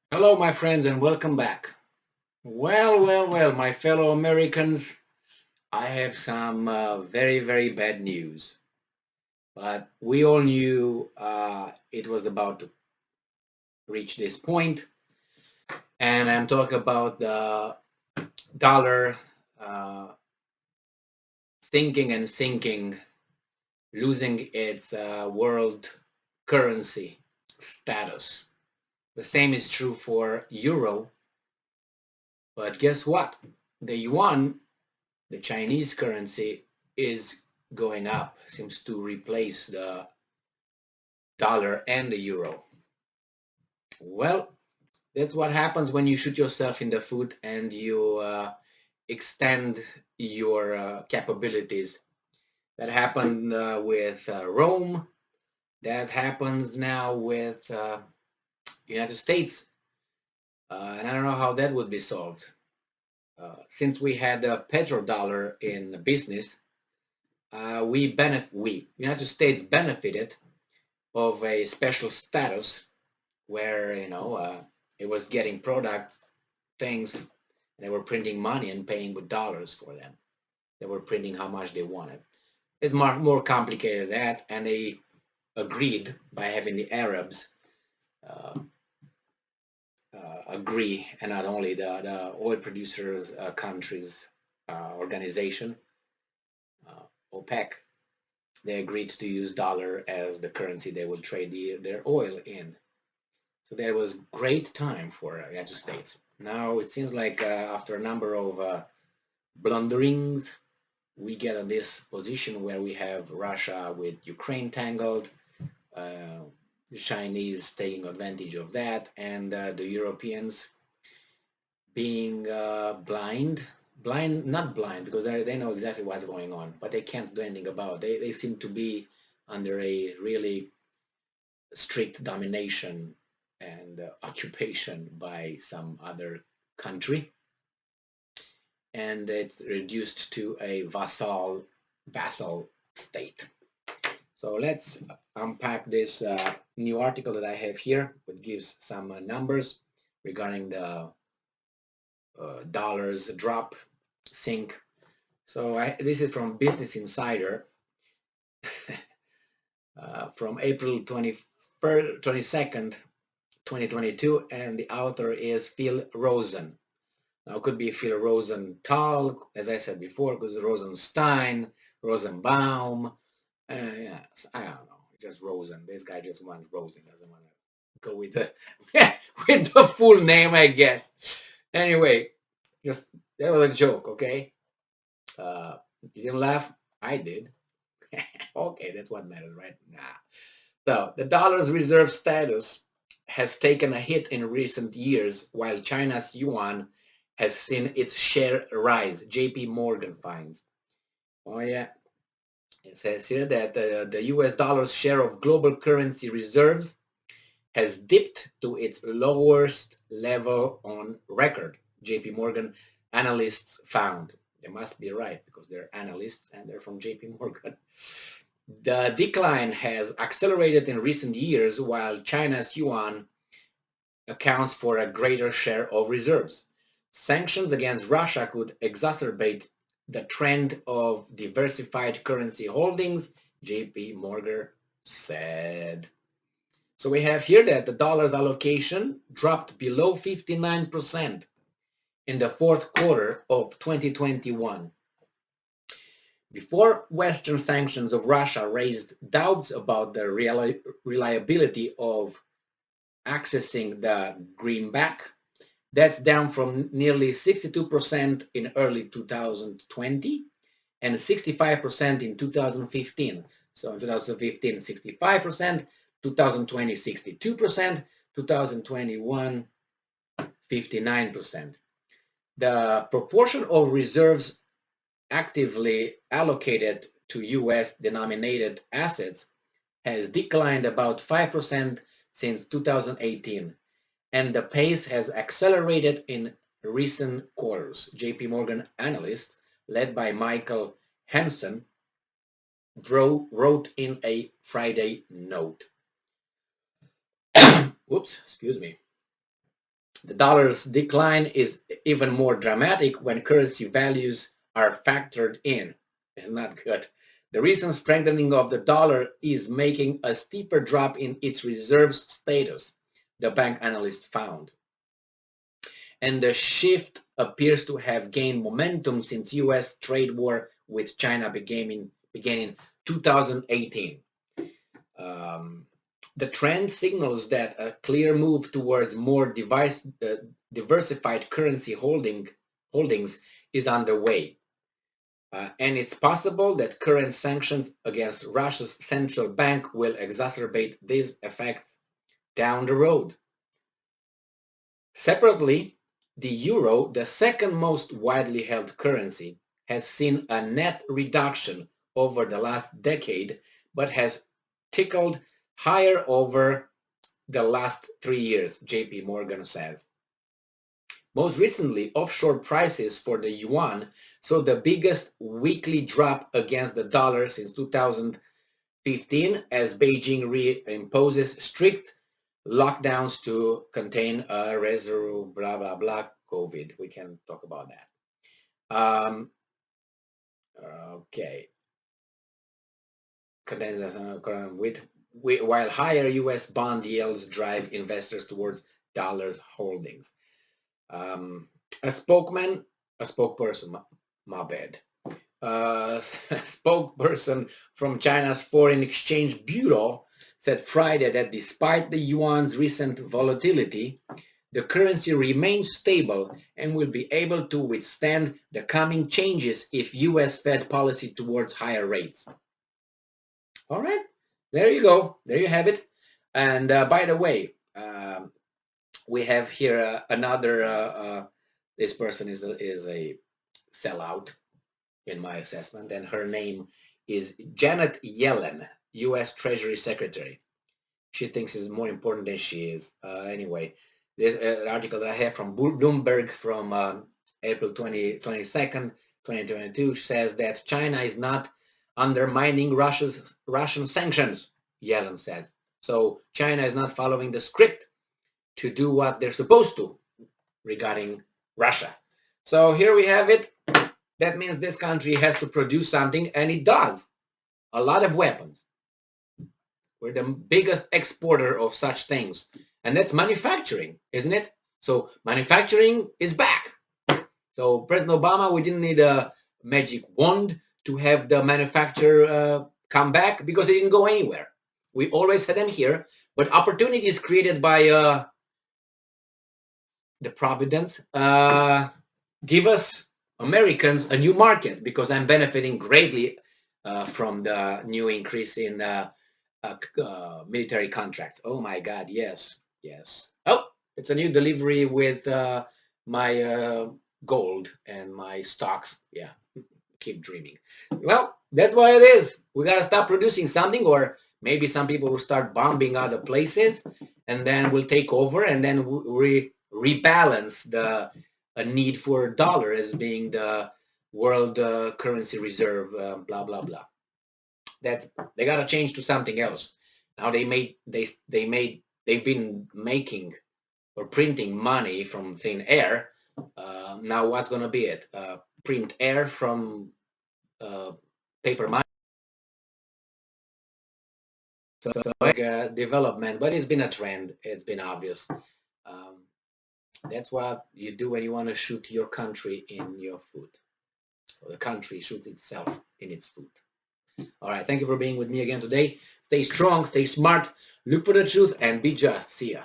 Hello, my friends, and welcome back. Well, my fellow Americans, I have some very bad news. But we all knew it was about to reach this point, and I'm talking about the dollar uh, sinking, losing its world currency status. The same is true for euro, but guess what? The yuan, the Chinese currency, is going up, seems to replace the dollar and the euro. Well, that's what happens when you shoot yourself in the foot and you extend your capabilities. That happened with Rome. That happens now with United States. And I don't know how that would be solved. Since we had a petrodollar in business, United States benefited of a special status where it was getting products, things. They were printing money and paying with dollars for them. They were printing how much they wanted. It's more complicated than that, and they agreed by having the Arabs uh, agree, and not only the oil producers countries organization, OPEC. They agreed to use dollar as the currency they will trade their oil in. So there was great time for the United States. Now it seems like after a number of blunderings, we get in this position where we have Russia with Ukraine tangled, uh, the Chinese taking advantage of that, and the Europeans being not blind, because they know exactly what's going on, but they can't do anything about it. They seem to be under a really strict domination and occupation by some other country, and it's reduced to a vassal state. So let's unpack this new article that I have here, which gives some numbers regarding the dollars drop sink. So this is from Business Insider from April 22nd, 2022, and the author is Phil Rosen. Now, it could be Phil Rosenthal, as I said before, because Rosenstein, Rosenbaum. Yeah, I don't know. Just Rosen. This guy just wants Rosen. Doesn't want to go with the with the full name, I guess. Anyway, just that was a joke, okay? You didn't laugh. I did. Okay, that's what matters, right? Nah. So the dollar's reserve status has taken a hit in recent years, while China's yuan has seen its share rise. JPMorgan finds. Oh yeah, it says here that the US dollar's share of global currency reserves has dipped to its lowest level on record. JPMorgan analysts found. They must be right because they're analysts and they're from JPMorgan. The decline has accelerated in recent years while China's yuan accounts for a greater share of reserves. Sanctions against Russia could exacerbate the trend of diversified currency holdings, JP Morgan said. So we have here that the dollar's allocation dropped below 59% in the fourth quarter of 2021. Before Western sanctions of Russia raised doubts about the reliability of accessing the greenback, that's down from nearly 62% in early 2020 and 65% in 2015. So in 2015, 65%, 2020, 62%, 2021, 59%. The proportion of reserves actively allocated to US denominated assets has declined about 5% since 2018, and the pace has accelerated in recent quarters. JP Morgan analysts, led by Michael Hansen, wrote in a Friday note. Whoops, excuse me. The dollar's decline is even more dramatic when currency values are factored in. It's not good. The recent strengthening of the dollar is making a steeper drop in its reserves status, the bank analyst found. And the shift appears to have gained momentum since U.S. trade war with China began in 2018. The trend signals that a clear move towards more diversified currency holdings is underway. And it's possible that current sanctions against Russia's central bank will exacerbate these effects down the road. Separately, the euro, the second most widely held currency, has seen a net reduction over the last decade, but has tickled higher over the last 3 years, JPMorgan says. Most recently, offshore prices for the yuan saw the biggest weekly drop against the dollar since 2015 as Beijing reimposes strict lockdowns to contain a reserve, blah, blah, blah, COVID. We can talk about that. Okay. While higher U.S. bond yields drive investors towards dollars holdings. A spokesperson, my bad. A spokesperson from China's Foreign Exchange Bureau said Friday that despite the yuan's recent volatility, the currency remains stable and will be able to withstand the coming changes if U.S. Fed policy towards higher rates. All right, there you go. There you have it. And by the way, we have here another, this person is a sellout in my assessment, and her name is Janet Yellen, U.S. Treasury Secretary. She thinks is more important than she is. Anyway, this article that I have from Bloomberg from April 22nd, 2022 says that China is not undermining Russian sanctions, Yellen says. So China is not following the script to do what they're supposed to regarding Russia. So here we have it. That means this country has to produce something, and it does. A lot of weapons. We're the biggest exporter of such things. And that's manufacturing, isn't it? So manufacturing is back. So President Obama, we didn't need a magic wand to have the manufacture come back because they didn't go anywhere. We always had them here, but opportunities created by the Providence give us Americans a new market, because I'm benefiting greatly from the new increase in military contracts. Oh my God, yes, yes. Oh, it's a new delivery with my gold and my stocks. Yeah, keep dreaming. Well, that's what it is. We got to stop producing something, or maybe some people will start bombing other places, and then we'll take over, and then we rebalance the need for dollar as being the world currency reserve, blah blah blah. They got to change to something else. Now they've been making or printing money from thin air. Now what's going to be it? Print air from paper money. So like a development, but it's been a trend. It's been obvious. That's what you do when you want to shoot your country in your foot. So the country shoots itself in its foot. All right. Thank you for being with me again today. Stay strong, stay smart, look for the truth, and be just. See ya.